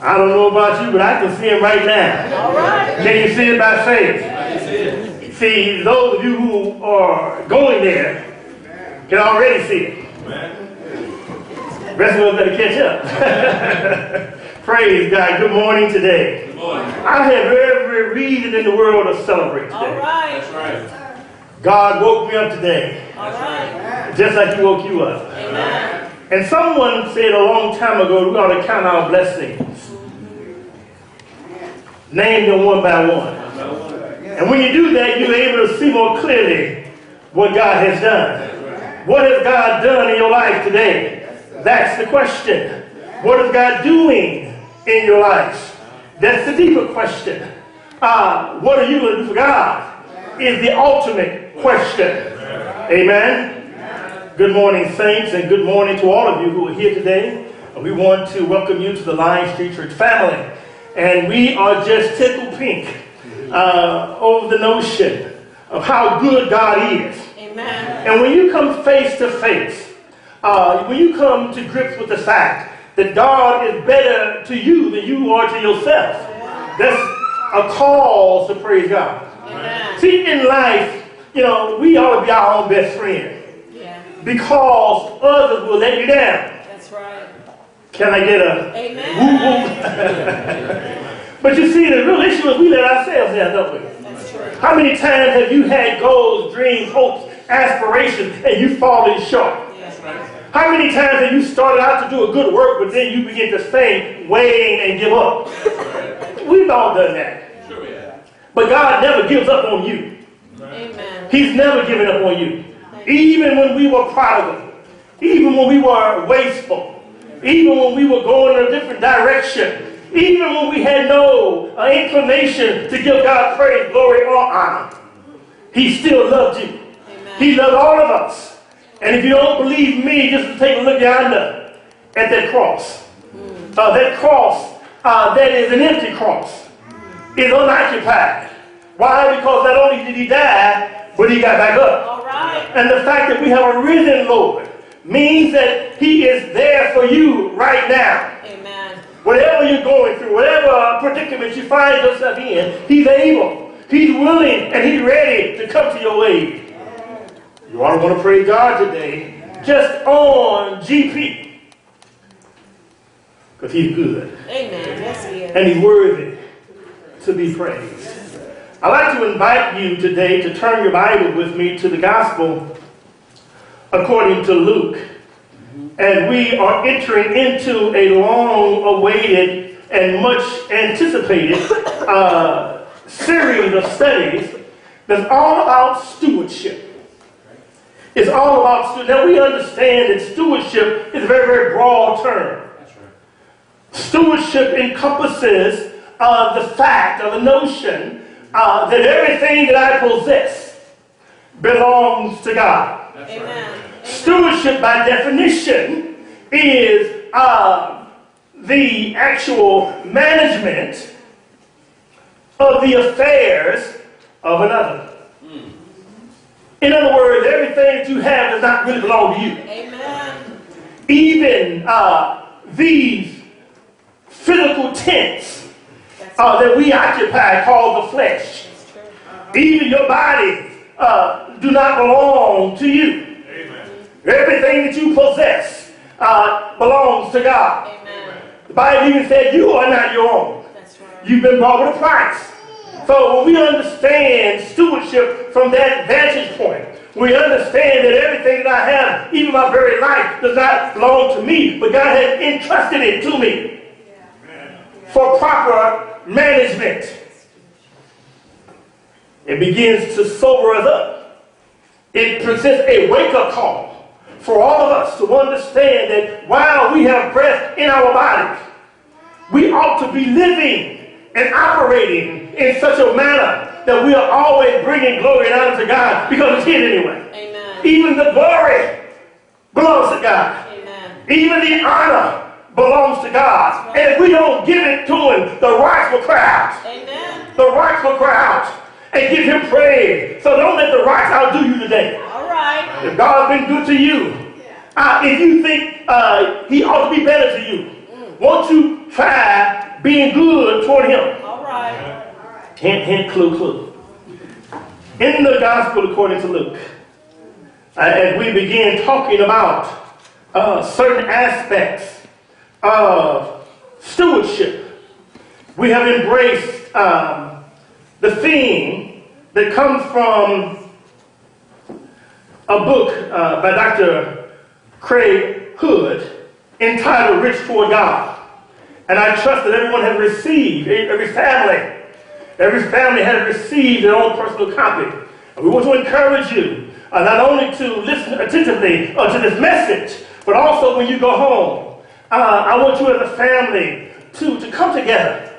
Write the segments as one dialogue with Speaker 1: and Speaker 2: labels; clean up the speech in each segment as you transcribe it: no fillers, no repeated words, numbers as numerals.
Speaker 1: I don't know about you, but I can see him right now.
Speaker 2: All right.
Speaker 1: Can you see it by faith?
Speaker 3: I can see it.
Speaker 1: See, those of you who are going there can already see it. Rest of us better catch up. Praise God. Good morning today.
Speaker 3: Good morning.
Speaker 1: I have every reason in the world to celebrate today.
Speaker 2: All right.
Speaker 3: That's right.
Speaker 1: God woke me up today,
Speaker 2: All right.
Speaker 1: just like he woke you up.
Speaker 2: Amen.
Speaker 1: And someone said a long time ago, we ought to count our blessings. Name them one by one. And when you do that, you're able to see more clearly what God has done. What has God done in your life today? That's the question. What is God doing in your life? That's the deeper question. What are you going to do for God is the ultimate question. Amen. Good morning, saints, and good morning to all of you who are here today. We want to welcome you to the Lion Street Church family. And we are just tickled pink over the notion of how good God is.
Speaker 2: Amen.
Speaker 1: And when you come face to face, when you come to grips with the fact that God is better to you than you are to yourself, that's a cause to praise God.
Speaker 2: Amen.
Speaker 1: See, in life, we ought to be our own best friend.
Speaker 2: Yeah.
Speaker 1: Because others will let you down.
Speaker 2: That's right.
Speaker 1: Can I get a
Speaker 2: Amen.
Speaker 1: woo-woo? But you see, the real issue is we let ourselves down, don't we?
Speaker 2: That's true.
Speaker 1: How many times have you had goals, dreams, hopes, aspirations, and you've fallen short?
Speaker 2: That's
Speaker 3: right.
Speaker 1: How many times have you started out to do a good work, but then you begin to faint, wane, and give up? We've all done that.
Speaker 3: Sure we have.
Speaker 1: But God never gives up on you.
Speaker 2: Amen.
Speaker 1: He's never given up on you. Even when we were prodigal, even when we were wasteful, even when we were going in a different direction, even when we had no inclination to give God praise, glory, or honor, he still loved you.
Speaker 2: Amen.
Speaker 1: He loved all of us. And if you don't believe me, just take a look yonder at that cross. That cross, that is an empty cross, is unoccupied. Why? Because not only did he die, but he got back up.
Speaker 2: All right.
Speaker 1: And the fact that we have a risen Lord means that he is there for you right now.
Speaker 2: Amen.
Speaker 1: Whatever you're going through, whatever predicament you find yourself in, he's able, he's willing, and he's ready to come to your aid. You ought to want to praise God today, just on GP. Because he's good.
Speaker 2: Amen. Yes, he is.
Speaker 1: And he's worthy to be praised. I'd like to invite you today to turn your Bible with me to the Gospel according to Luke. And we are entering into a long-awaited and much anticipated series of studies that's all about stewardship. It's all about stewardship. Now we understand that stewardship is a very, very broad term.
Speaker 3: That's right.
Speaker 1: Stewardship encompasses the fact or the notion that everything that I possess belongs to God.
Speaker 3: That's
Speaker 2: Amen.
Speaker 3: right.
Speaker 1: Stewardship, by definition, is the actual management of the affairs of another. In other words, everything that you have does not really belong to you.
Speaker 2: Amen.
Speaker 1: Even these physical tents that we occupy called the flesh.
Speaker 2: That's true.
Speaker 1: Even your body do not belong to you.
Speaker 3: Amen.
Speaker 1: Everything that you possess belongs to God.
Speaker 2: Amen.
Speaker 1: The Bible even said you are not your own.
Speaker 2: That's right.
Speaker 1: You've been bought with a price. So when we understand stewardship from that vantage point, we understand that everything that I have, even my very life, does not belong to me, but God has entrusted it to me for proper management. It begins to sober us up. It presents a wake-up call for all of us to understand that while we have breath in our bodies, we ought to be living and operating in such a manner that we are always bringing glory and honor to God because it's His anyway.
Speaker 2: Amen.
Speaker 1: Even the glory belongs to God.
Speaker 2: Amen.
Speaker 1: Even the honor belongs to God. And if we don't give it to Him, the rocks will cry out.
Speaker 2: Amen.
Speaker 1: The rocks will cry out and give Him praise. So don't let the rocks outdo you today.
Speaker 2: All right.
Speaker 1: If God's been good to you, if you think He ought to be better to you, won't you try being good toward him.
Speaker 2: All right.
Speaker 1: Hint, hint, clue, clue. In the gospel according to Luke, as we begin talking about certain aspects of stewardship, we have embraced the theme that comes from a book by Dr. Craig Hood entitled Rich Toward God. And I trust that everyone has received, every family has received their own personal copy. And we want to encourage you not only to listen attentively to this message, but also when you go home, I want you as a family to come together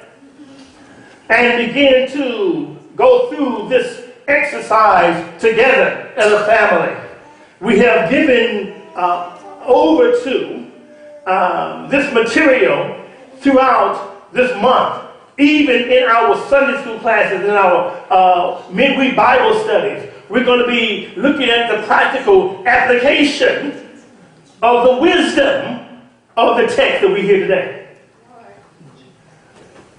Speaker 1: and begin to go through this exercise together as a family. We have given over to this material throughout this month, even in our Sunday school classes, in our midweek Bible studies. We're going to be looking at the practical application of the wisdom of the text that we hear today.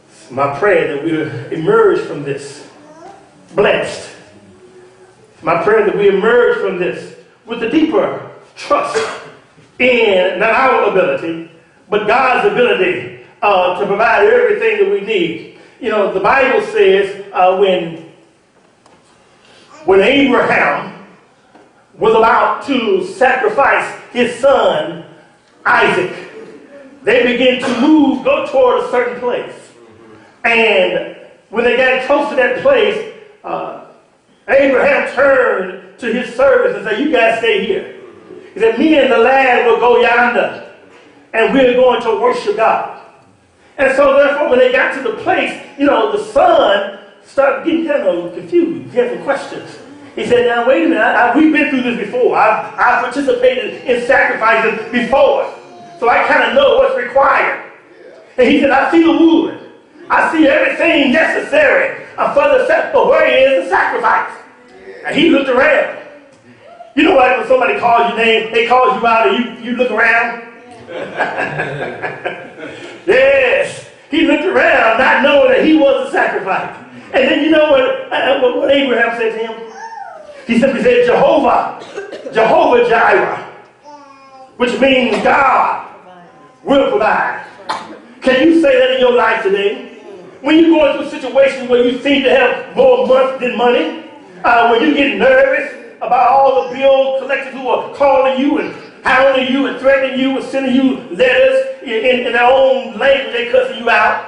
Speaker 1: It's my prayer that we emerge from this blessed. It's my prayer that we emerge from this with a deeper trust in not our ability, but God's ability to provide everything that we need. You know, the Bible says when Abraham was about to sacrifice his son Isaac, they began to go toward a certain place. And when they got close to that place, Abraham turned to his servants and said, "You guys stay here." He said, "Me and the lad will go yonder, and we're going to worship God." And so therefore, when they got to the place, the son started getting kind of confused. He had some questions. He said, "Now, wait a minute. We've been through this before. I've participated in sacrifices before. So I kind of know what's required." And he said, "I see the wood. I see everything necessary for the sacrifice. But where is the sacrifice?" And he looked around. You know what? When somebody calls your name, they call you out and you look around? Yes. He looked around not knowing that he was the sacrifice. And then you know what Abraham said to him? He simply said, Jehovah Jireh, which means God will provide. Can you say that in your life today? When you're going through situations where you seem to have more money than money, when you get nervous about all the bill collectors who are calling you and hounding you and threatening you and sending you letters in their own language, they cussing you out.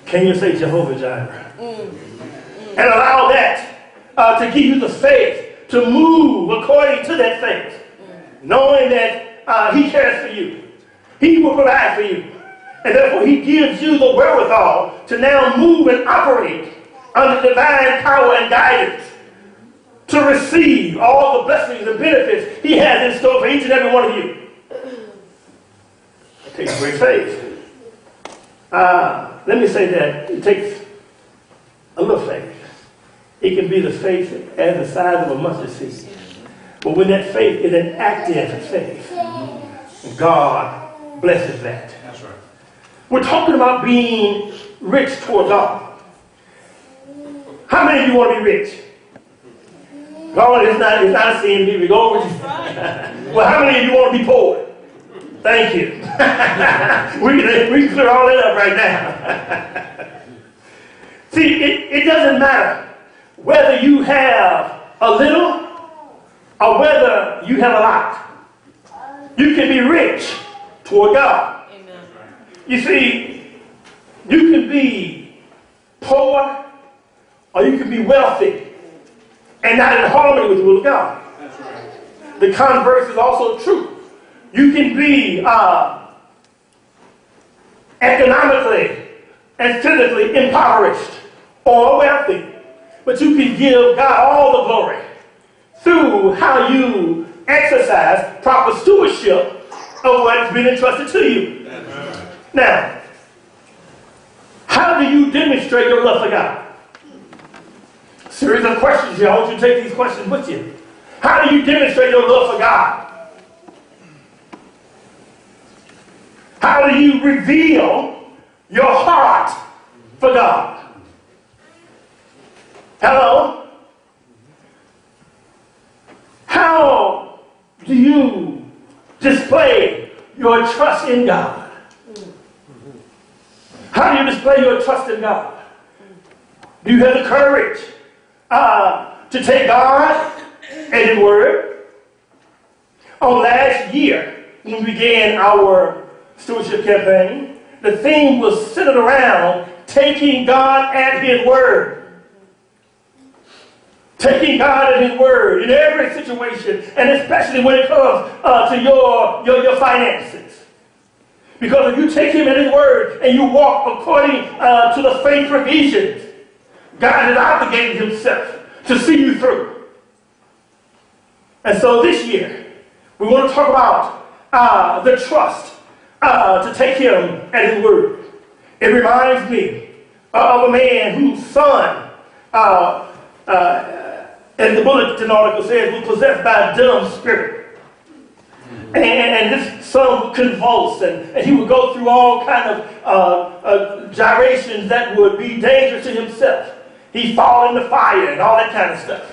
Speaker 1: Can you say Jehovah Jireh? And allow that to give you the faith to move according to that faith, knowing that he cares for you. He will provide for you. And therefore he gives you the wherewithal to now move and operate under divine power and guidance to receive all the blessings and benefits he has in store for each and every one of you. It takes great faith. Let me say that it takes a little faith. It can be the faith as the size of a mustard seed. But when that faith is an active faith, God blesses that. That's right. We're talking about being rich toward God. How many of you want to be rich? God, it's not a sin to be go rich. Well, how many of you want to be poor? Thank you. we can clear all that up right now. See, it doesn't matter whether you have a little or whether you have a lot. You can be rich toward God. Amen. You see, you can be poor or you can be wealthy and not in harmony with the will of God. That's right. The converse is also true. You can be economically and physically impoverished or wealthy, but you can give God all the glory through how you exercise proper stewardship of what has been entrusted to you. Right. Now, how do you demonstrate your love for God? Series of questions here. I want you to take these questions with you. How do you demonstrate your love for God? How do you reveal your heart for God? Hello? How do you display your trust in God? How do you display your trust in God? Do you have the courage to take God at His word? On last year, when we began our stewardship campaign, the theme was centered around taking God at His word. Taking God at His word in every situation, and especially when it comes to your finances. Because if you take Him at His word and you walk according to the faith provisions, God has obligated Himself to see you through. And so this year, we want to talk about the trust to take Him at His word. It reminds me of a man whose son, as the bulletin article says, was possessed by a dumb spirit. And this son would convulse, and he would go through all kind of gyrations that would be dangerous to himself. He'd fall in the fire and all that kind of stuff.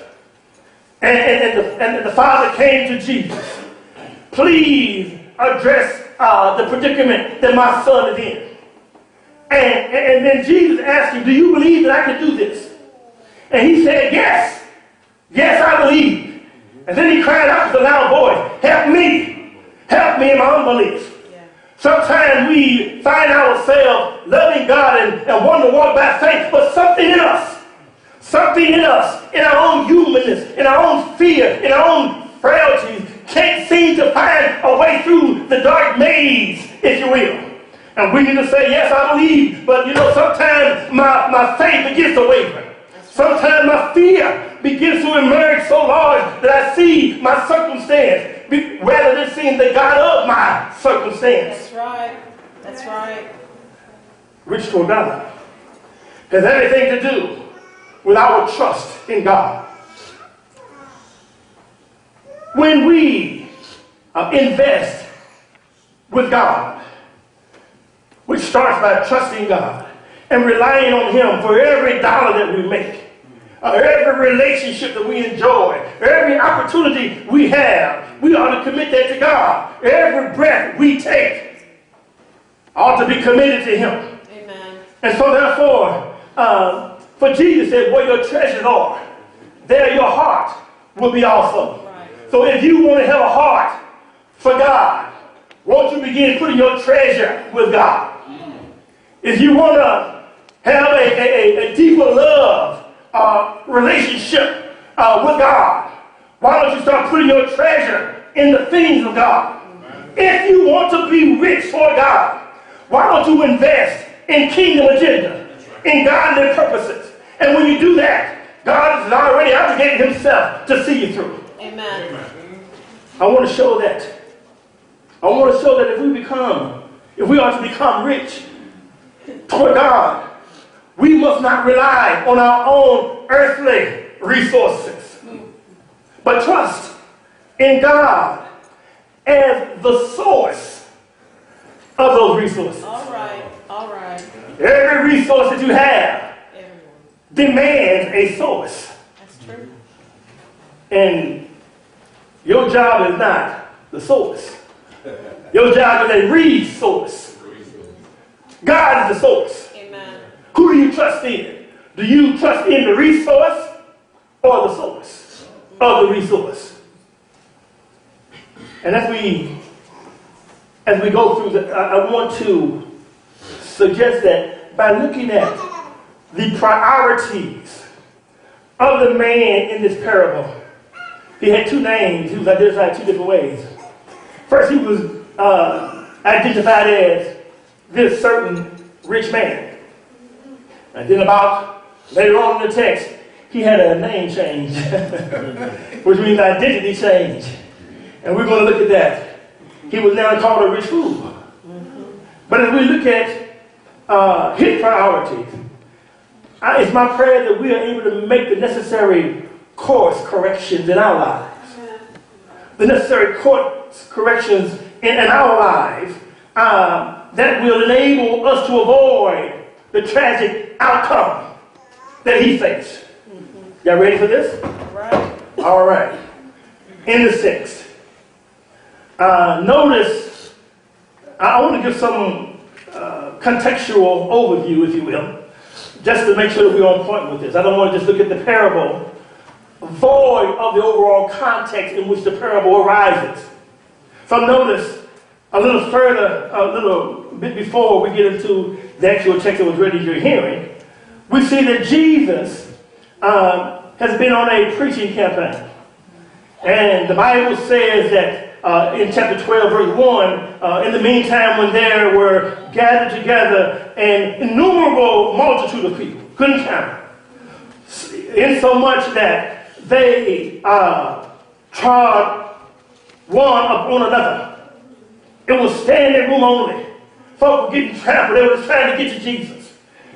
Speaker 1: And the father came to Jesus. Please address the predicament that my son is in. And then Jesus asked him, do you believe that I can do this? And he said, yes. Yes, I believe. And then he cried out with a loud voice, help me in my unbelief. Yeah. Sometimes we find ourselves loving God and wanting to walk by faith, but something in us, in our own humanness, in our own fear, in our own frailties, can't seem to find a way through the dark maze, if you will. And we need to say, yes, I believe, but sometimes my faith begins to waver. Sometimes my fear begins to emerge so large that I see my circumstance rather than seeing the God of my circumstance.
Speaker 2: That's right. That's right.
Speaker 1: Rich toward God has everything to do with our trust in God. When we invest with God, which starts by trusting God and relying on Him for every dollar that we make, every relationship that we enjoy, every opportunity we have, we ought to commit that to God. Every breath we take ought to be committed to Him.
Speaker 2: Amen.
Speaker 1: And so therefore, for Jesus said, where your treasures are, there your heart will be also. Right. So if you want to have a heart for God, won't you begin putting your treasure with God? If you want to have a deeper love relationship with God, why don't you start putting your treasure in the things of God? Amen. If you want to be rich for God, why don't you invest in kingdom agenda, in godly purposes? And when you do that, God has already obligated Himself to see you through.
Speaker 2: Amen.
Speaker 1: I want to show that. I want to show that if we are to become rich toward God, we must not rely on our own earthly resources, but trust in God as the source of those resources.
Speaker 2: All right, all right.
Speaker 1: Every resource that you have demands a source.
Speaker 2: That's true.
Speaker 1: And your job is not the source. Your job is a resource. God is the source.
Speaker 2: Amen.
Speaker 1: Who do you trust in? Do you trust in the resource or the source of the resource? And as we go through I want to suggest that by looking at the priorities of the man in this parable, he had two names. He was identified two different ways. First, he was identified as this certain rich man. And then later on in the text, he had a name change, which means identity change. And we're going to look at that. He was now called a rich fool. Mm-hmm. But as we look at his priorities, it's my prayer that we are able to make the necessary course corrections in our lives. The necessary course corrections in our lives that will enable us to avoid the tragic outcome that he faced. Y'all ready for this?
Speaker 2: Right.
Speaker 1: All right. In the 6th. Notice, I want to give some contextual overview, if you will, just to make sure that we're on point with this. I don't want to just look at the parable void of the overall context in which the parable arises. So notice a little further, a little bit before we get into the actual text that was read in your hearing, we see that Jesus has been on a preaching campaign. And the Bible says that in chapter 12, verse 1, in the meantime, when there were gathered together an innumerable multitude of people, couldn't count, in so much that they trod one upon another. It was standing room only. Folk were getting trampled. They were trying to get to Jesus.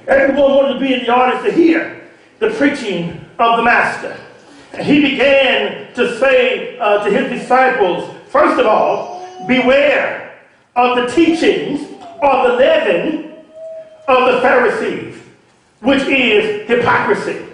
Speaker 1: Everyone wanted to be in the audience to hear the preaching of the Master. And he began to say to his disciples, first of all, beware of the teachings or the leaven of the Pharisees, which is hypocrisy.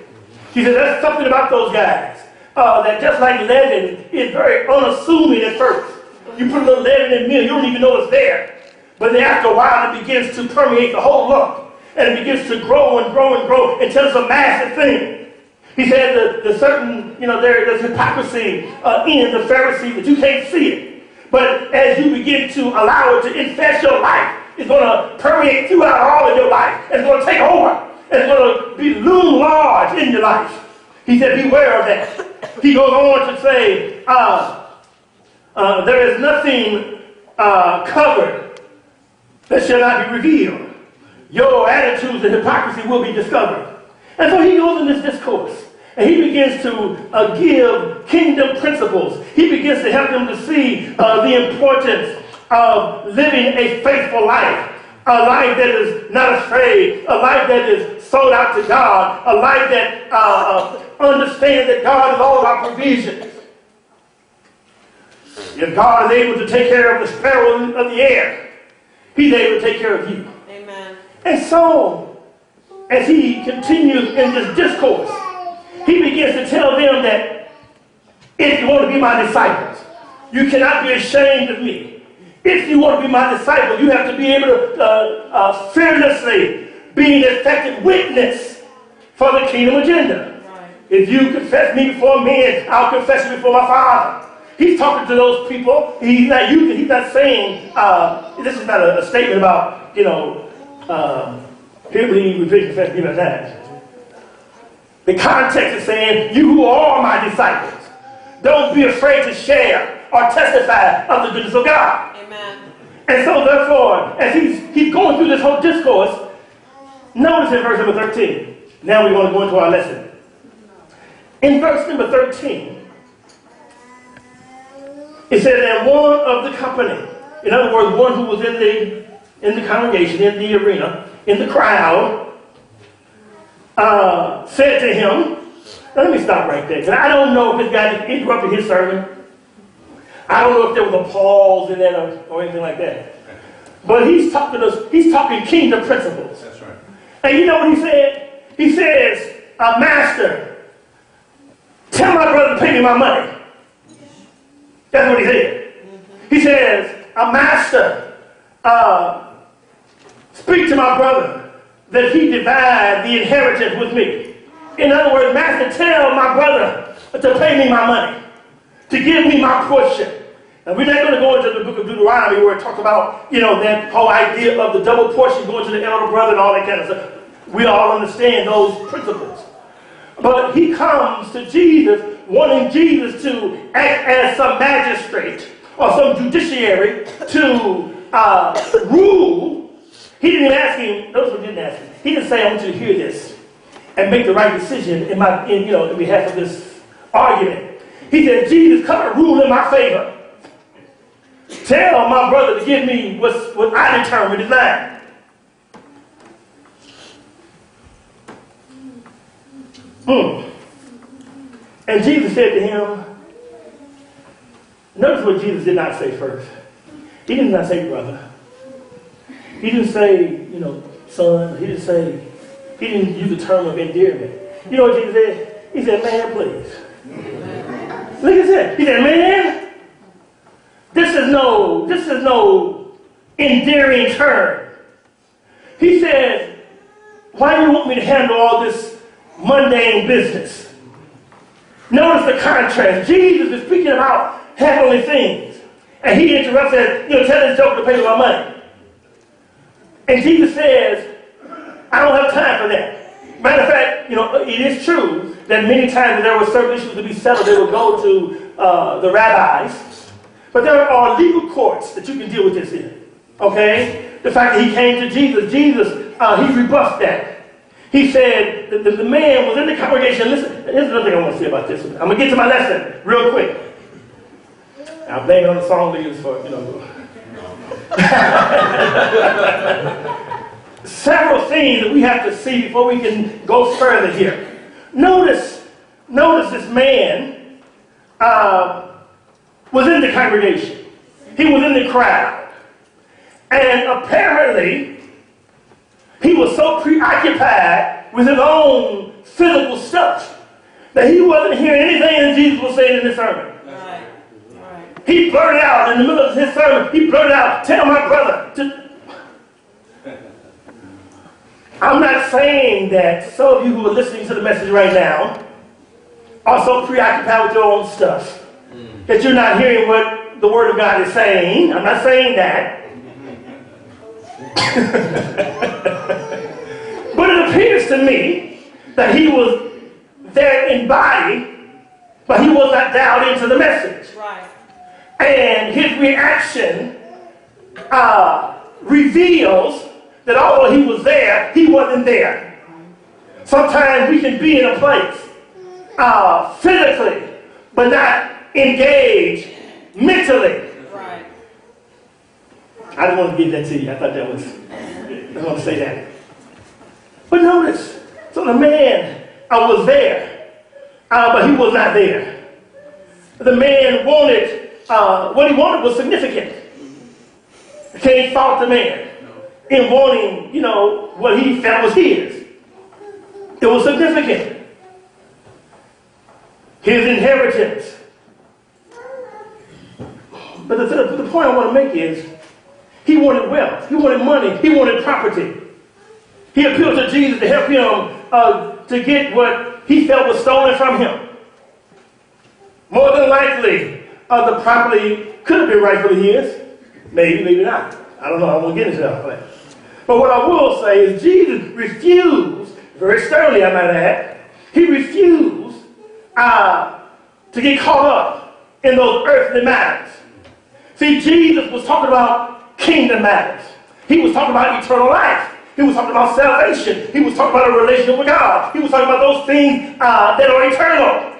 Speaker 1: He said, there's something about those guys that just like leaven is very unassuming at first. You put a little leaven in milk, you don't even know it's there. But then after a while, it begins to permeate the whole lump. And it begins to grow and grow and grow until it's a massive thing. He said the certain, there's hypocrisy in the Pharisees that you can't see it. But as you begin to allow it to infest your life, it's going to permeate throughout all of your life. And it's going to take over. And it's going to be loom large in your life. He said, beware of that. He goes on to say, there is nothing covered that shall not be revealed. Your attitudes and hypocrisy will be discovered. And so he goes in this discourse. And he begins to give kingdom principles. He begins to help them to see the importance of living a faithful life. A life that is not afraid. A life that is sold out to God. A life that understands that God is all about provision. If God is able to take care of the sparrows of the air, he's able to take care of you.
Speaker 2: Amen.
Speaker 1: And so, as he continues in this discourse, he begins to tell them that if you want to be my disciples, you cannot be ashamed of me. If you want to be my disciple, you have to be able to fearlessly be an effective witness for the kingdom agenda. Right. If you confess me before men, I'll confess you before my Father. He's talking to those people. He's not using. He's not saying. This is not a statement about here we repent, confess, be baptized. The context is saying, you who are my disciples, don't be afraid to share or testify of the goodness of God.
Speaker 2: Amen.
Speaker 1: And so therefore, as he's going through this whole discourse, notice in verse number 13. Now we want to go into our lesson. In verse number 13, it says, and one of the company, in other words, one who was in the congregation, in the arena, in the crowd, said to him, now let me stop right there, because I don't know if this guy just interrupted his sermon. I don't know if there was a pause in that or anything like that. But he's talking kingdom principles.
Speaker 3: That's right.
Speaker 1: And you know what he said? He says, Master, tell my brother to pay me my money. That's what he said. He says, Master, speak to my brother that he divide the inheritance with me. In other words, Master, tell my brother to pay me my money, to give me my portion. And we're not going to go into the book of Deuteronomy where it talks about, that whole idea of the double portion going to the elder brother and all that kind of stuff. We all understand those principles. But he comes to Jesus, wanting Jesus to act as some magistrate or some judiciary to rule. He didn't ask him, notice what he didn't ask him. He didn't say, I want you to hear this and make the right decision in behalf of this argument. He said, Jesus, come and rule in my favor. Tell my brother to give me what I determined is mine. And Jesus said to him, notice what Jesus did not say first. He did not say brother. He didn't say, son. He didn't use the term of endearment. You know what Jesus said? He said, man, please. Look at that. He said, man, this is no endearing term. He said, why do you want me to handle all this mundane business? Notice the contrast. Jesus is speaking about heavenly things. And he interrupts and tell this joke to pay my money. And Jesus says, I don't have time for that. Matter of fact, it is true that many times when there were certain issues to be settled, they would go to the rabbis. But there are legal courts that you can deal with this in. Okay? The fact that he came to Jesus, he rebuffed that. He said that the man was in the congregation. Listen, here's another thing I want to say about this one. I'm going to get to my lesson real quick. I'll blame it on the song leaders for, several things that we have to see before we can go further here. Notice this man was in the congregation. He was in the crowd. And apparently, he was so preoccupied with his own physical stuff that he wasn't hearing anything that Jesus was saying in the sermon.
Speaker 2: Right.
Speaker 1: He blurted out in the middle of his sermon, tell my brother to... I'm not saying that some of you who are listening to the message right now are so preoccupied with your own stuff that you're not hearing what the Word of God is saying. I'm not saying that. But it appears to me that he was there in body, but he was not dialed into the message.
Speaker 2: Right.
Speaker 1: And his reaction reveals that although he was there, he wasn't there. Sometimes we can be in a place physically, but not engaged mentally.
Speaker 2: Right.
Speaker 1: I just want to give that to you. I thought I want to say that. But notice, so the man was there, but he was not there. The man wanted, what he wanted was significant. I can't fault the man in wanting, what he felt was his. It was significant. His inheritance. But the point I want to make is, he wanted wealth. He wanted money. He wanted property. He appealed to Jesus to help him to get what he felt was stolen from him. More than likely, the property could have been rightfully his. Maybe, maybe not. I don't know. I won't get into that. But what I will say is Jesus refused, very sternly I might add, he refused to get caught up in those earthly matters. See, Jesus was talking about kingdom matters. He was talking about eternal life. He was talking about salvation. He was talking about a relationship with God. He was talking about those things that are eternal.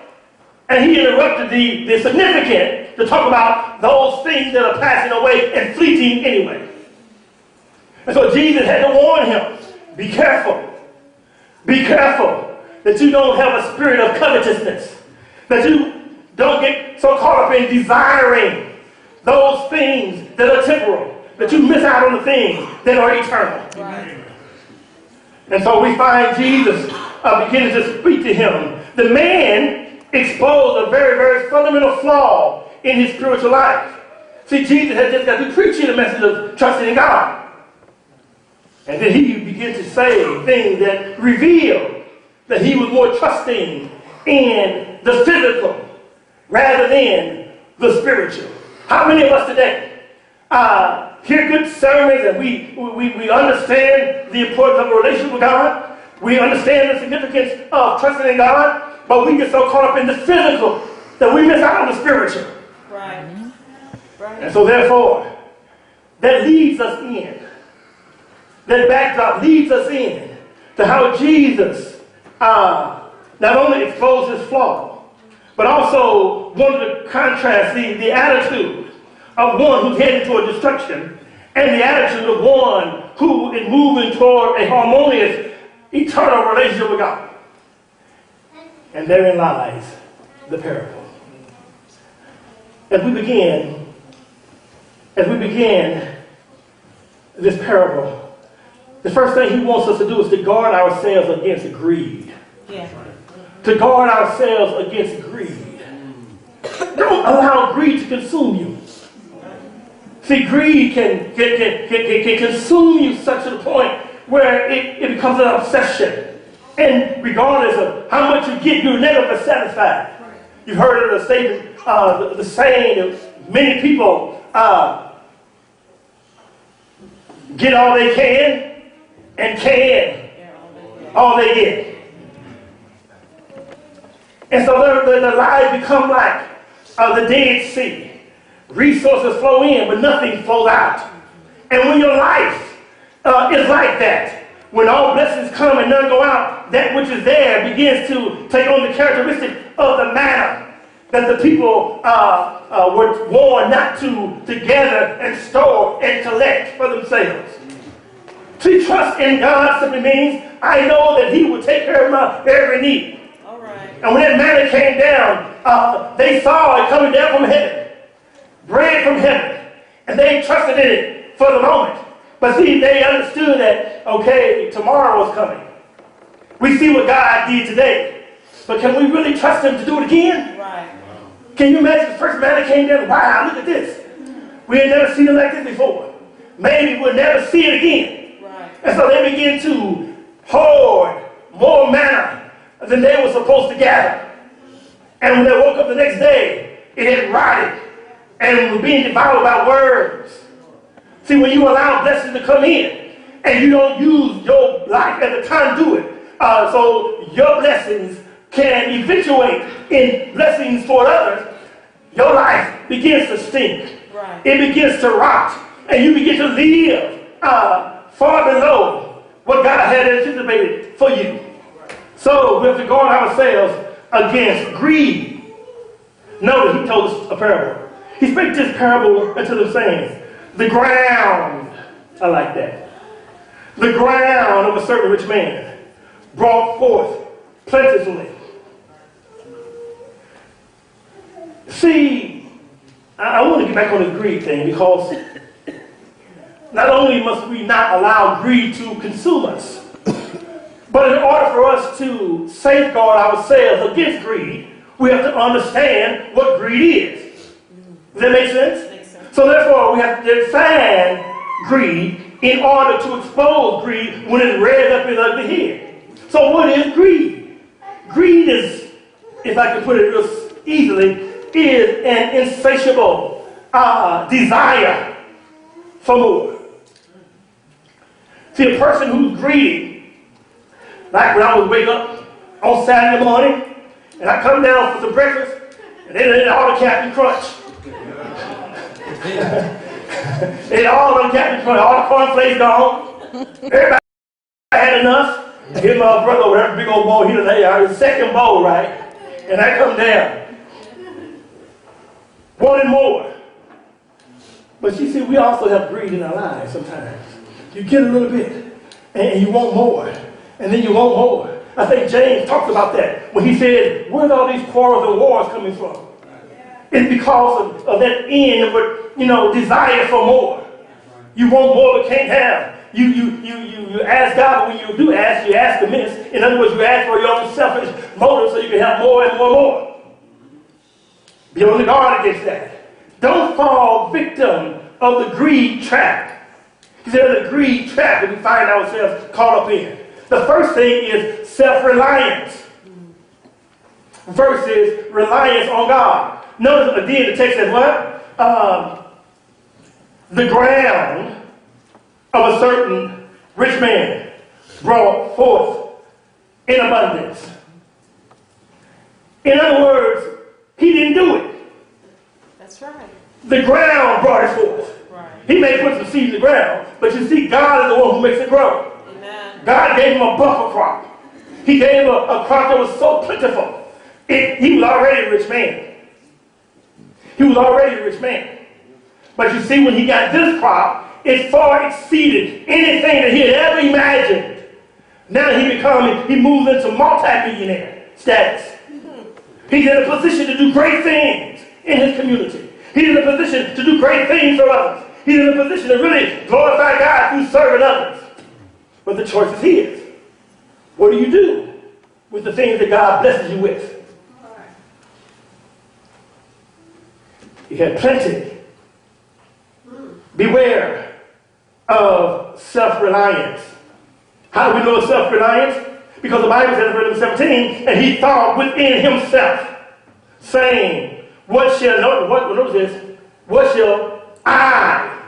Speaker 1: And he interrupted the significant to talk about those things that are passing away and fleeting anyway. And so Jesus had to warn him, be careful. Be careful that you don't have a spirit of covetousness. That you don't get so caught up in desiring those things that are temporal. That you miss out on the things that are eternal.
Speaker 2: Right.
Speaker 1: And so we find Jesus beginning to speak to him. The man exposed a very, very fundamental flaw in his spiritual life. See, Jesus had just got to preaching the message of trusting in God. And then he began to say things that revealed that he was more trusting in the physical rather than the spiritual. How many of us today hear good sermons and we understand the importance of a relationship with God? We understand the significance of trusting in God, but we get so caught up in the physical that we miss out on the spiritual.
Speaker 2: Right. Right.
Speaker 1: And so therefore, that leads us in. That backdrop leads us in to how Jesus not only exposed his flaw, but also wanted to contrast the attitude of one who's headed toward destruction and the attitude of one who is moving toward a harmonious, eternal relationship with God. And therein lies the parable. As we begin this parable, the first thing he wants us to do is to guard ourselves against greed.
Speaker 2: Yeah.
Speaker 1: To guard ourselves against greed. Don't allow greed to consume you. See, greed can consume you such to the point where it becomes an obsession. And regardless of how much you get, you'll never be satisfied. You've heard of the statement, the saying that many people get all they can and can all they get. And so their lives become like the Dead Sea. Resources flow in, but nothing flows out. And when your life is like that, when all blessings come and none go out, that which is there begins to take on the characteristic of the manna that the people were warned not to gather and store and collect for themselves. See, trust in God simply means I know that he will take care of my every need.
Speaker 2: All right.
Speaker 1: And when that manna came down, they saw it coming down from heaven. Bread from heaven. And they trusted in it for the moment. But see, they understood that, okay, tomorrow was coming. We see what God did today. But can we really trust him to do it again?
Speaker 2: Right.
Speaker 1: Can you imagine the first manna came down? Wow, look at this. We had never seen it like this before. Maybe we'll never see it again.
Speaker 2: Right.
Speaker 1: And so they began to hoard more manna than they were supposed to gather. And when they woke up the next day, it had rotted and was being devoured by worms. See, when you allow blessings to come in and you don't use your life as a conduit, so your blessings can eventuate in blessings for others, your life begins to stink.
Speaker 2: Right.
Speaker 1: It begins to rot, and you begin to live far below what God had anticipated for you. So we have to guard ourselves against greed. Notice he told us a parable. He spake this parable unto them, saying, the ground, I like that. The ground of a certain rich man brought forth plentifully. See, I want to get back on this greed thing, because not only must we not allow greed to consume us, but in order for us to safeguard ourselves against greed, we have to understand what greed is. Does that make sense?
Speaker 2: Makes sense.
Speaker 1: So therefore, we have to define greed in order to expose greed when it's reared up in ugly head. So what is greed? Greed is, if I can put it real easily, is an insatiable desire for more. See, a person who's greedy, like when I would wake up on Saturday morning, and I come down for some breakfast, and then all the Captain Crunch. And all the Captain Crunch, all the cornflakes gone. Everybody had enough. Here's my brother over there, big old bowl here today. I was second bowl, right? And I come down, wanting more. But you see, we also have greed in our lives sometimes. You get a little bit, and you want more, and then you want more. I think James talks about that when he said, where are all these quarrels and wars coming from? It's because of that end, but desire for more. You want more but can't have. You ask God, but when you do ask, you ask amiss. In other words, you ask for your own selfish motive so you can have more and more and more. Be on the guard against that. Don't fall victim of the greed trap. There's a greed trap that we find ourselves caught up in. The first thing is self-reliance versus reliance on God. Notice again the text says what? The ground of a certain rich man brought forth in abundance. In other words, he didn't do it.
Speaker 2: That's right.
Speaker 1: The ground brought it forth.
Speaker 2: Right.
Speaker 1: He may put some seed in the ground, but you see, God is the one who makes it grow.
Speaker 2: Amen.
Speaker 1: God gave him a bumper crop. He gave him a crop that was so plentiful. He was already a rich man. He was already a rich man. But you see, when he got this crop, it far exceeded anything that he had ever imagined. Now he moves into multi-millionaire status. He's in a position to do great things in his community. He's in a position to do great things for others. He's in a position to really glorify God But the choice is his. What do you do with the things that God blesses you with? You had plenty. Beware of self-reliance. How do we know it's self-reliance? Because the Bible says in verse 17, and he thought within himself, saying, what shall I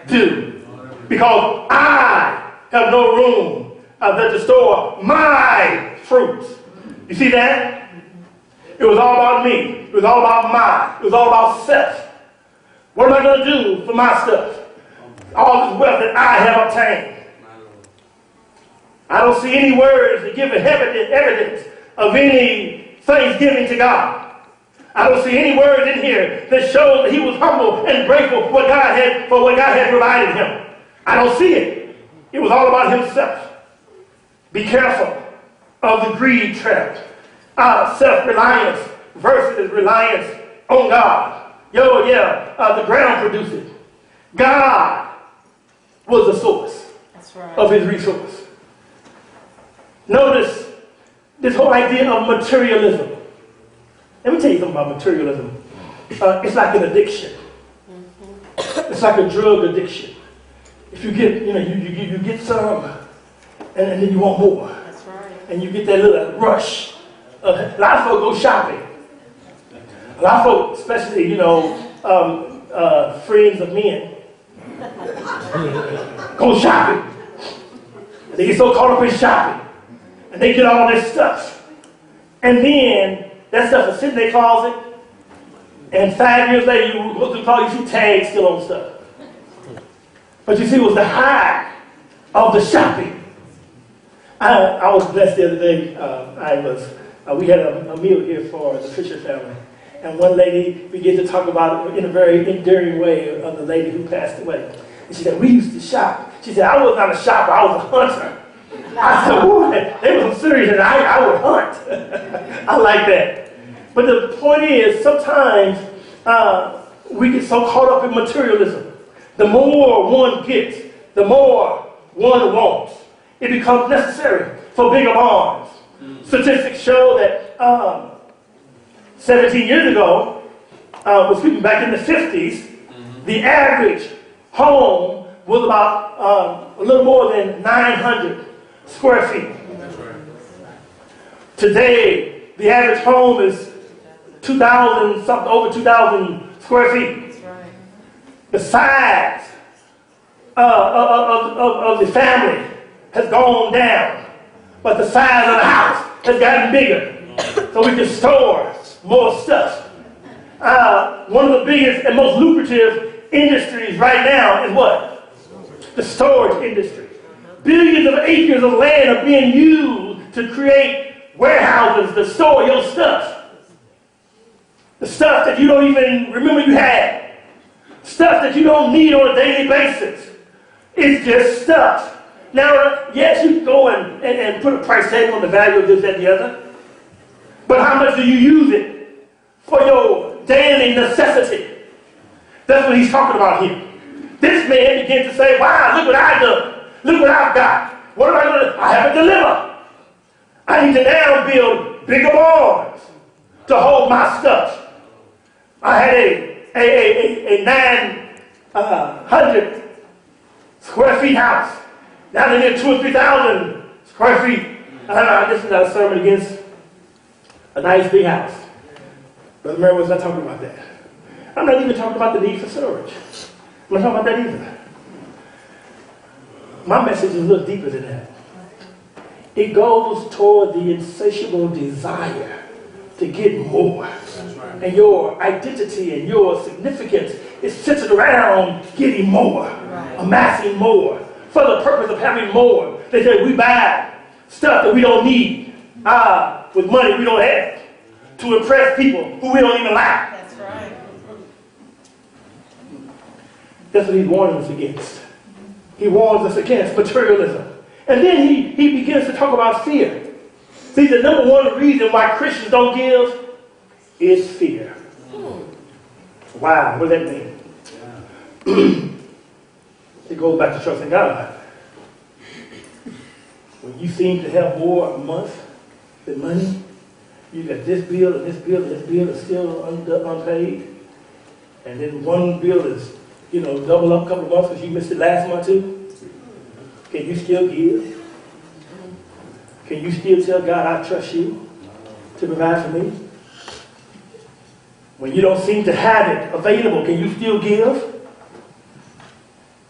Speaker 1: do? Because I have no room there to store my fruits. You see that? It was all about me. It was all about mine. It was all about self. What am I going to do for my stuff? All this wealth that I have obtained. I don't see any words that give evidence of any thanksgiving to God. I don't see any words in here that shows that he was humble and grateful for what God had provided him. I don't see it. It was all about himself. Be careful of the greed trap. Self-reliance versus reliance on God. The ground produces. God was the source of his resource. Notice this whole idea of materialism. Let me tell you something about materialism. It's like an addiction. It's like a drug addiction. If you get, you get some, and then you want more.
Speaker 2: That's right.
Speaker 1: And you get that little rush. A lot of folks go shopping. A lot of folks, especially, friends of men, go shopping. And they get so caught up in shopping. And they get all this stuff. And then that stuff is sitting in their closet. And 5 years later, you go to the closet, you see tags still on stuff. But you see, it was the high of the shopping. I was blessed the other day. We had a meal here for the Fisher family. And one lady began to talk about it in a very endearing way of the lady who passed away. And she said, we used to shop. She said, I was not a shopper, I was a hunter. I said, ooh, they were some serious, and I would hunt. I like that. But the point is, sometimes we get so caught up in materialism. The more one gets, the more one wants. It becomes necessary for bigger barns. Statistics show that 17 years ago, we're speaking back in the 50s, the average home was about a little more than 900 square feet. Today, the average home is 2,000, something over 2,000 square feet. The size of the family has gone down, but the size of the house has gotten bigger, so we can store more stuff. One of the biggest and most lucrative industries right now is what? The storage industry. Billions of acres of land are being used to create warehouses to store your stuff. The stuff that you don't even remember you had. Stuff that you don't need on a daily basis. It's just stuff. Now, yes, you can go and put a price tag on the value of this, that, and the other. But how much do you use it for your daily necessity? That's what he's talking about here. This man began to say, wow, look what I've done. Look what I've got. What am I going to do? I have to deliver. I need to now build bigger barns to hold my stuff. I had a 900 square feet house. Now they need 2,000 or 3,000 square feet. This is not a sermon against a nice big house. Brother Mary was not talking about that. I'm not even talking about the need for storage. I'm not talking about that either. My message is a little deeper than that. It goes toward the insatiable desire to get more. Right. And your identity and your significance is centered around getting more, amassing more, for the purpose of having more. They say we buy stuff that we don't need with money we don't have to impress people who we don't even like.
Speaker 2: That's right.
Speaker 1: That's what he's warning us against. He warns us against materialism. And then he begins to talk about fear. See, the number one reason why Christians don't give is fear. Wow, what does that mean? It goes back to trusting God. when you seem to have more a month than money, you got this bill and this bill and this bill is still unpaid. And then one bill is, double up a couple of months because you missed it last month too. Can you still give? Can you still tell God, I trust you to provide for me? When you don't seem to have it available, can you still give?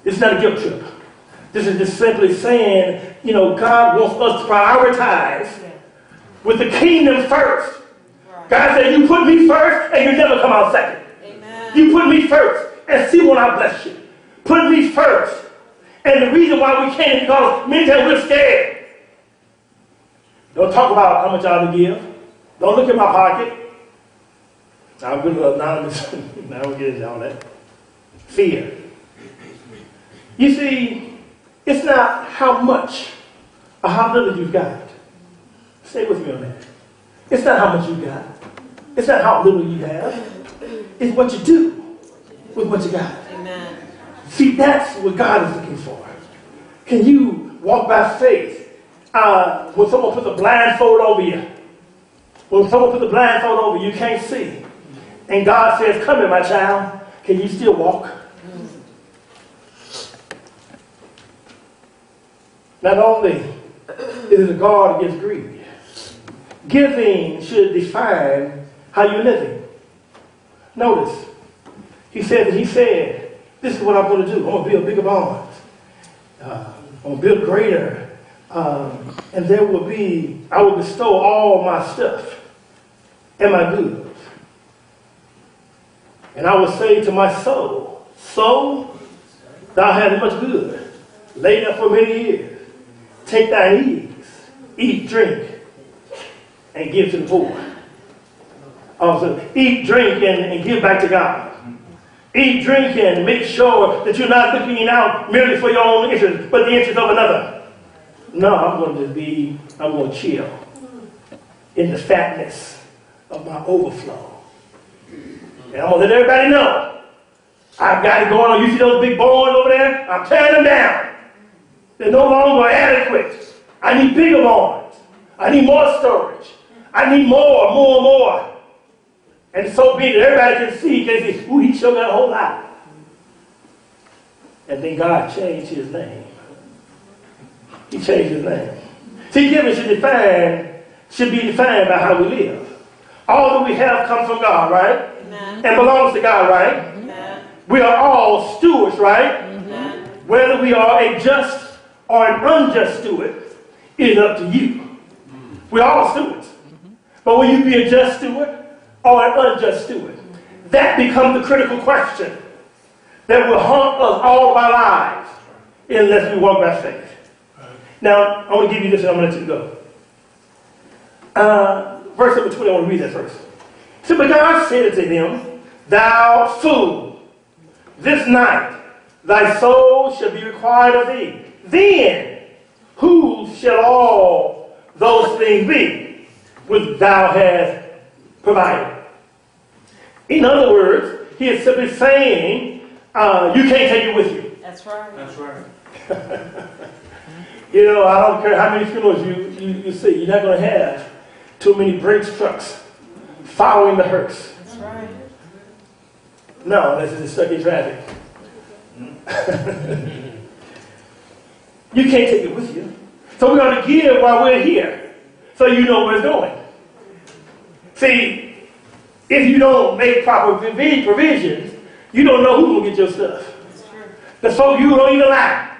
Speaker 1: It's not a guilt trip. This is just simply saying, God wants us to prioritize with the kingdom first. God said, you put me first and you never come out second.
Speaker 2: Amen.
Speaker 1: You put me first and see when I bless you. Put me first. And the reason why we can't is because many times we're scared. Don't talk about how much I ought to give. Don't look at my pocket. I'm good enough anonymous. I don't get into all that. Fear. You see, it's not how much or how little you've got. Stay with me on that. It's not how much you got. It's not how little you have. It's what you do with what you got.
Speaker 2: Amen.
Speaker 1: See, that's what God is looking for. Can you walk by faith when someone puts a blindfold over you? When someone puts a blindfold over you, you can't see. And God says, come here, my child. Can you still walk? Not only is it a guard against greed, giving should define how you're living. Notice, he said, this is what I'm going to do. I'm going to build bigger barns. I'm going to build greater. And I will bestow all my stuff and my goods. And I will say to my soul, thou hast much good, laid up for many years. Take thine ease, eat, drink, and give to the poor. Also, eat, drink, and give back to God. Eat, drink, and make sure that you're not looking out merely for your own interest, but the interest of another. No, I'm going to chill in the fatness of my overflow. And I'm going to let everybody know, I've got it going on. You see those big barns over there? I'm tearing them down. They're no longer adequate. I need bigger barns. I need more storage. I need more. And so be it, everybody can see, ooh, he sure got a whole lot. And then God changed his name. He changed his name. See, giving should be defined by how we live. All that we have comes from God, right?
Speaker 2: Amen.
Speaker 1: And belongs to God, right?
Speaker 2: Amen.
Speaker 1: We are all stewards, right?
Speaker 2: Amen.
Speaker 1: Whether we are a just or an unjust steward is up to you. We're all stewards. But will you be a just steward or an unjust steward? That becomes the critical question that will haunt us all of our lives unless we walk by faith. Now, I want to give you this and I'm going to let you go. Verse number 20, I want to read that first. So, but God said to him, thou fool, this night thy soul shall be required of thee. Then, whose shall all those things be which thou hast provided? In other words, he is simply saying, you can't take it with you.
Speaker 2: That's right.
Speaker 3: That's right.
Speaker 1: I don't care how many funerals you see. You're not going to have too many Brinks trucks following the hearse.
Speaker 2: That's right.
Speaker 1: No, unless it's stuck in traffic. You can't take it with you. So we're going to give while we're here, so you know where it's going. See, if you don't make proper provisions, you don't know who's going to get your stuff.
Speaker 2: That's true.
Speaker 1: The folk you don't even like,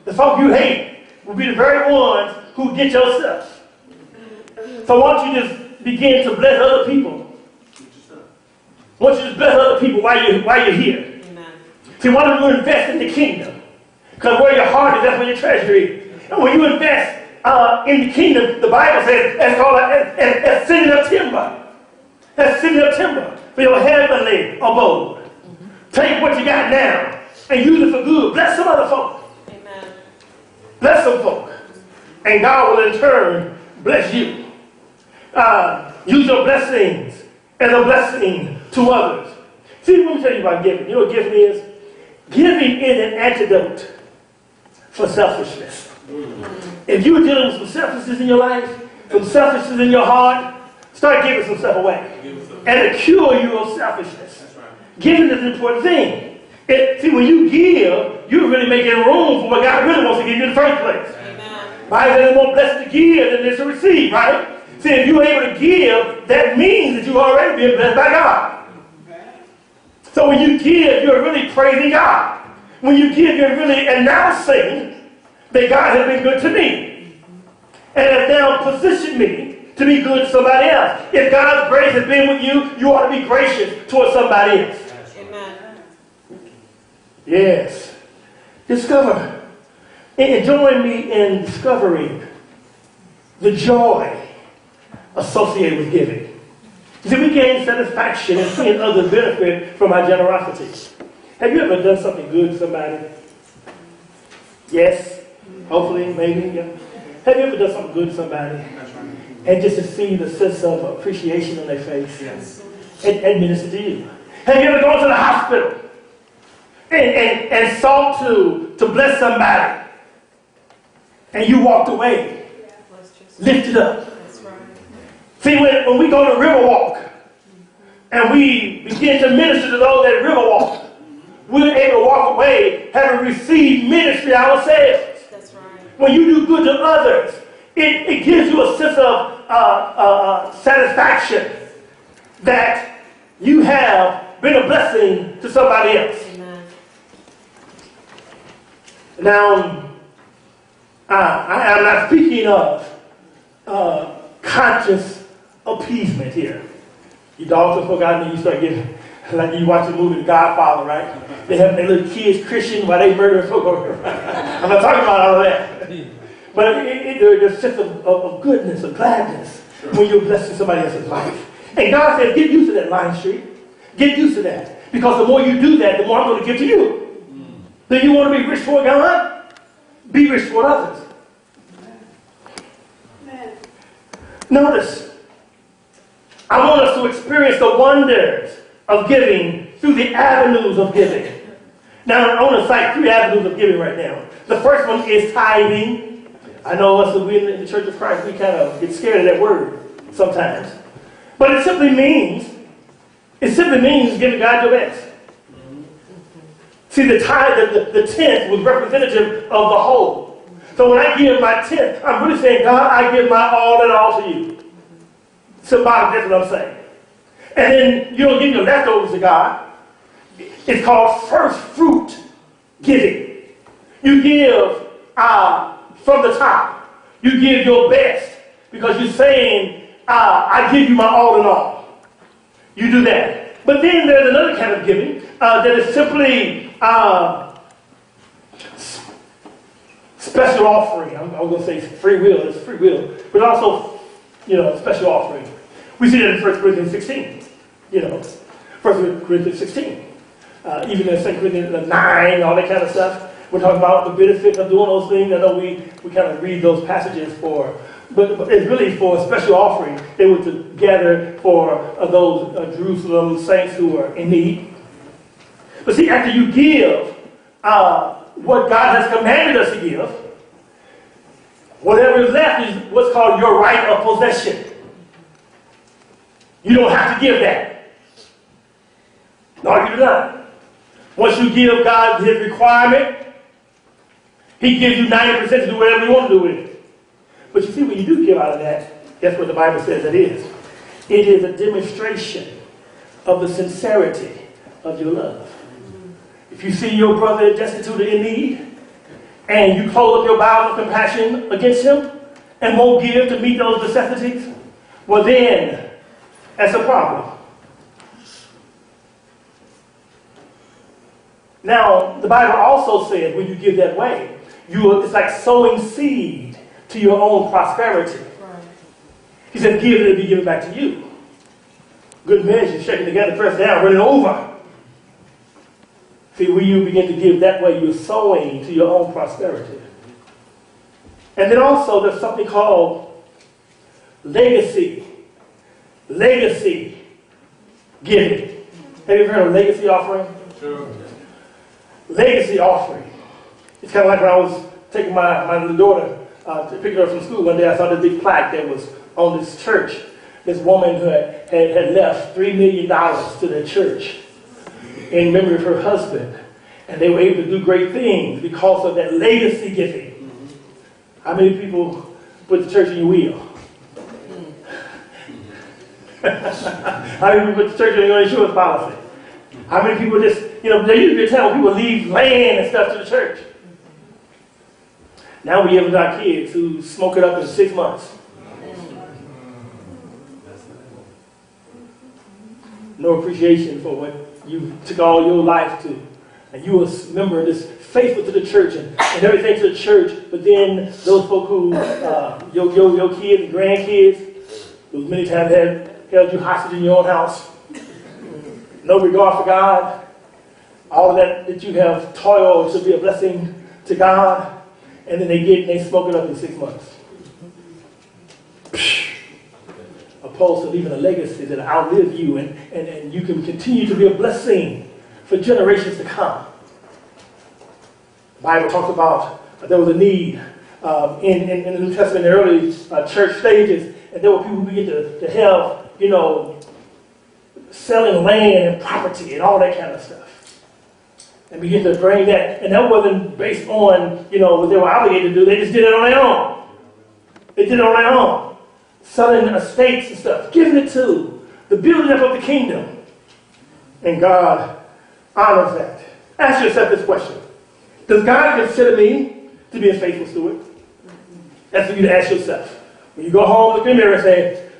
Speaker 1: the folk you hate, will be the very ones who get your stuff. So why don't you just begin to bless other people? Why don't you just bless other people while you're here?
Speaker 2: Amen.
Speaker 1: See, why don't you invest in the kingdom? Because where your heart is, that's where your treasure is. And when you invest in the kingdom, the Bible says that's called as sending up timber. That's sending up timber for your heavenly abode. Take what you got now and use it for good. Bless some other folk.
Speaker 2: Amen.
Speaker 1: Bless some folk. And God will in turn bless you. Use your blessings as a blessing to others. See, let me tell you about giving. You know what giving is? Giving is an antidote for selfishness. If you're dealing with some selfishness in your life, some selfishness in your heart, start giving some stuff away. And to cure you of selfishness. Giving is an important thing. See, when you give, you're really making room for what God really wants to give you in the first place. Amen. Bible says it's more blessed to give than it is to receive, right? See, if you're able to give, that means that you've already been blessed by God. So when you give, you're really praising God. When you give, you're really announcing that God has been good to me and has now positioned me to be good to somebody else. If God's grace has been with you, you ought to be gracious towards somebody else. Amen. Yes. Discover. And join me in discovering the joy associated with giving. You see, we gain satisfaction in seeing others benefit from our generosity. Have you ever done something good to somebody? Yes. Hopefully, maybe. Yeah. Have you ever done something good to somebody? And just to see the sense of appreciation on their face? Yes. And minister to you. Have you ever gone to the hospital and sought to bless somebody? And you walked away, lifted up. See, when we go to Riverwalk and we begin to minister to those at Riverwalk, we're able to walk away having received ministry ourselves. That's right. When you do good to others, it gives you a sense of satisfaction that you have been a blessing to somebody else. Amen. Now, I am not speaking of conscious appeasement here. You dogs have forgotten that you start getting, like you watch the movie The Godfather, right? They have their little kids Christian while they murder folk over. I'm not talking about all of that. But there's a sense of goodness, of gladness when you're blessing somebody else's life. And God says, get used to that, Lion Street. Get used to that. Because the more you do that, the more I'm going to give to you. Then you want to be rich for God? Be rich for others. Notice, I want us to experience the wonders of giving through the avenues of giving. Now, I want to cite 3 avenues of giving right now. The first one is tithing. I know us, we in the Church of Christ, we kind of get scared of that word sometimes. But it simply means giving God your best. See, the tithe, the tenth was representative of the whole. So when I give my tenth, I'm really saying, God, I give my all and all to you. Symbolic, that's what I'm saying. And then you don't give your leftovers to God. It's called first fruit giving. You give from the top. You give your best because you're saying, I give you my all in all. You do that. But then there's another kind of giving that is simply special offering. I'm going to say free will. It's free will. But also, special offering. We see that in 1 Corinthians 16. 1 Corinthians 16. Even in 2 Corinthians 9, all that kind of stuff. We're talking about the benefit of doing those things. I know we kind of read those passages but it's really for a special offering. They were to gather for those Jerusalem saints who were in need. But see, after you give what God has commanded us to give, whatever is left is what's called your right of possession. You don't have to give that. No, you do not. Once you give God his requirement, he gives you 90% to do whatever you want to do with it. But you see, when you do give out of that, that's what the Bible says it is. It is a demonstration of the sincerity of your love. If you see your brother destitute or in need, and you close up your bowels of compassion against him, and won't give to meet those necessities, well then, that's a problem. Now, the Bible also says when you give that way, it's like sowing seed to your own prosperity. Right. He said, give it, it'll be given back to you. Good measure, shaking together, pressed down, running over. See, when you begin to give that way, you're sowing to your own prosperity. And then also, there's something called legacy giving. Have you ever heard of legacy offering? Sure. Legacy offering. It's kind of like when I was taking my little daughter to pick her up from school one day, I saw this big plaque that was on this church. This woman who had left $3 million to their church in memory of her husband. And they were able to do great things because of that legacy giving. How many people put the church in your will? How many people put the church in your insurance policy? How many people just, there used to be a time when people leave land and stuff to the church. Now we have our kids who smoke it up in 6 months. No appreciation for what you took all your life to. And you were a member of this, faithful to the church and everything to the church. But then those folk who, your kids and grandkids, who many times held you hostage in your own house. No regard for God. All of that you have toiled to be a blessing to God. And then they smoke it up in 6 months. Opposed to leaving a legacy that outlive you and you can continue to be a blessing for generations to come. The Bible talks about there was a need in the New Testament, in the early church stages, and there were people who began to have, selling land and property and all that kind of stuff. And begin to bring that, and that wasn't based on, what they were obligated to do. They just did it on their own. They did it on their own. Selling estates and stuff, giving it to the building up of the kingdom. And God honors that. Ask yourself this question. Does God consider me to be a faithful steward? That's for you to ask yourself. When you go home, look in the mirror and say,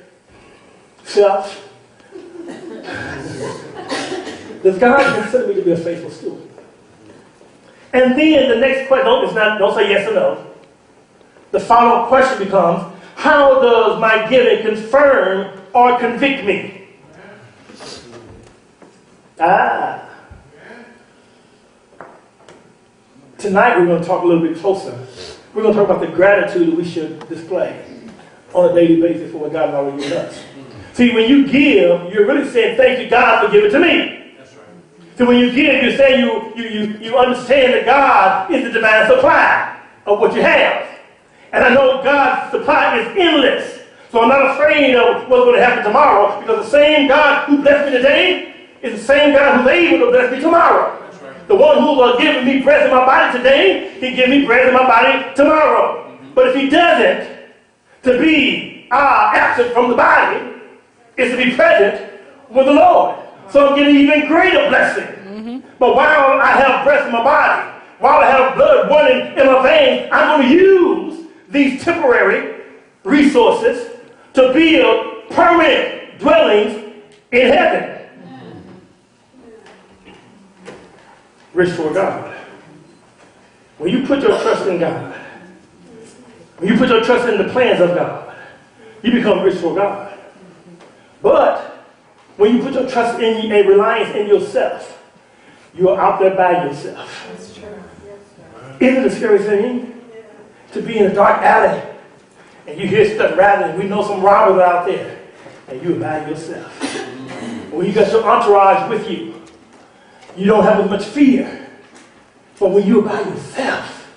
Speaker 1: self, does God consider me to be a faithful steward? And then the next question, don't say yes or no. The follow-up question becomes, how does my giving confirm or convict me? Tonight we're going to talk a little bit closer. We're going to talk about the gratitude that we should display on a daily basis for what God has already given us. See, when you give, you're really saying, thank you, God, for giving to me. That's right. So when you give, you're saying you understand that God is the divine supply of what you have. And I know God's supply is endless. So I'm not afraid of what's going to happen tomorrow, because the same God who blessed me today is the same God who's able to bless me tomorrow. That's right. The one who will give me breath in my body today, can give me breath in my body tomorrow. Mm-hmm. But if he doesn't, to be absent from the body is to be present with the Lord. So I'm getting even greater blessing. Mm-hmm. But while I have breath in my body, while I have blood running in my veins, I'm going to use these temporary resources to build permanent dwellings in heaven. Rich for God. When you put your trust in God, when you put your trust in the plans of God, you become rich for God. But when you put your trust in a reliance in yourself, you are out there by yourself.
Speaker 2: That's true.
Speaker 1: Isn't it a scary thing to be in a dark alley and you hear stuff rattling? We know some robbers out there, and you're by yourself. When you got your entourage with you, you don't have as much fear. But when you're by yourself,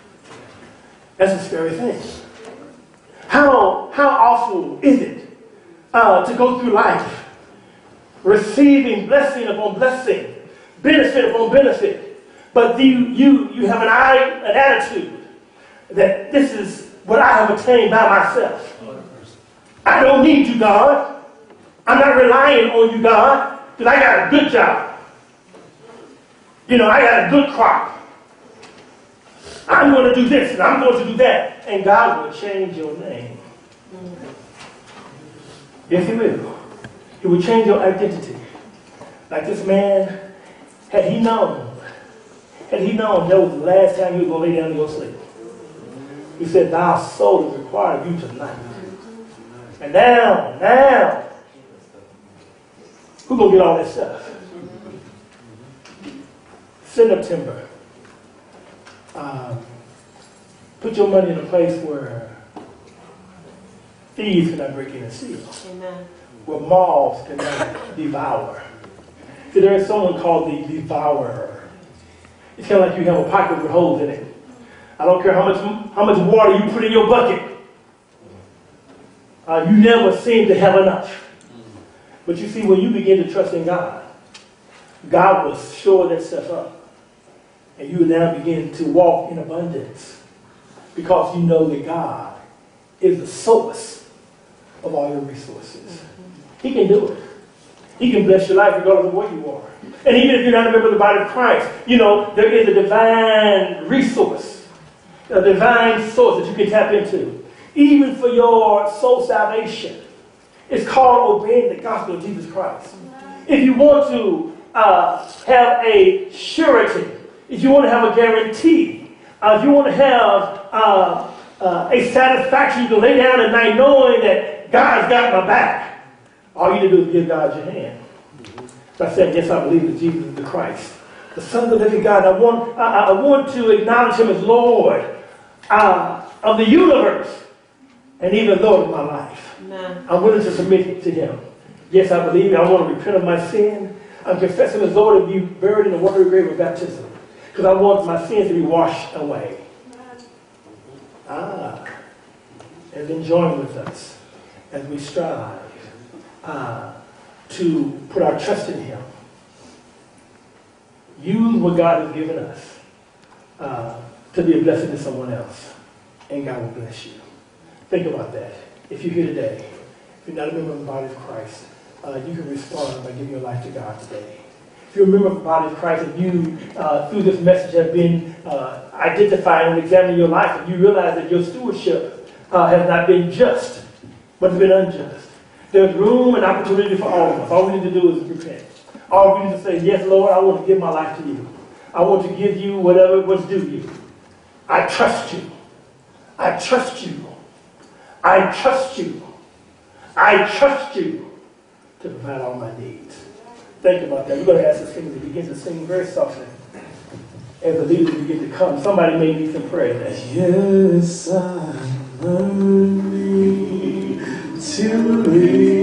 Speaker 1: that's a scary thing. How awful is it to go through life receiving blessing upon blessing, benefit upon benefit, but you have an attitude that this is what I have attained by myself. I don't need you, God. I'm not relying on you, God, because I got a good job. I got a good crop. I'm going to do this and I'm going to do that. And God will change your name. Yes, he will. He will change your identity. Like this man, had he known that was the last time he was going to lay down and go sleep. He said, thy soul is required of you tonight. And now, who's going to get all that stuff? Send up timber. Put your money in a place where thieves cannot break in and steal. Amen. Where moths cannot devour. See, there is someone called the devourer. It's kind of like you have a pocket with holes in it. I don't care how much water you put in your bucket. You never seem to have enough. But you see, when you begin to trust in God, God will shore that stuff up. And you will now begin to walk in abundance. Because you know that God is the source of all your resources. He can do it. He can bless your life regardless of where you are. And even if you're not a member of the body of Christ, you know, there is a divine resource, a divine source that you can tap into. Even for your soul salvation. It's called obeying the gospel of Jesus Christ. If you want to have a surety, if you want to have a guarantee, if you want to have a satisfaction, you can lay down at night knowing that God's got my back. All you need to do is give God your hand. So I said, yes, I believe that Jesus is the Christ, the Son of the living God. I want to acknowledge him as Lord of the universe and even Lord of my life. Amen. I'm willing to submit to him. Yes, I believe. I want to repent of my sin. I'm confessing as Lord and be buried in the watery grave of baptism. Because I want my sins to be washed away. And then join with us as we strive to put our trust in him. Use what God has given us to be a blessing to someone else. And God will bless you. Think about that. If you're here today, if you're not a member of the body of Christ, you can respond by giving your life to God today. If you're a member of the body of Christ and you, through this message, have been identifying and examining your life, and you realize that your stewardship has not been just, but has been unjust, there's room and opportunity for all of us. All we need to do is repent. All we need to say, yes, Lord, I want to give my life to you. I want to give you whatever was due you. I trust you. I trust you. I trust you. I trust you to provide all my needs. Think about that. We're going to ask the singers to begin to sing very softly as the leaders begin to come. Somebody may need some prayer today.
Speaker 3: Yes, I'm learning to live.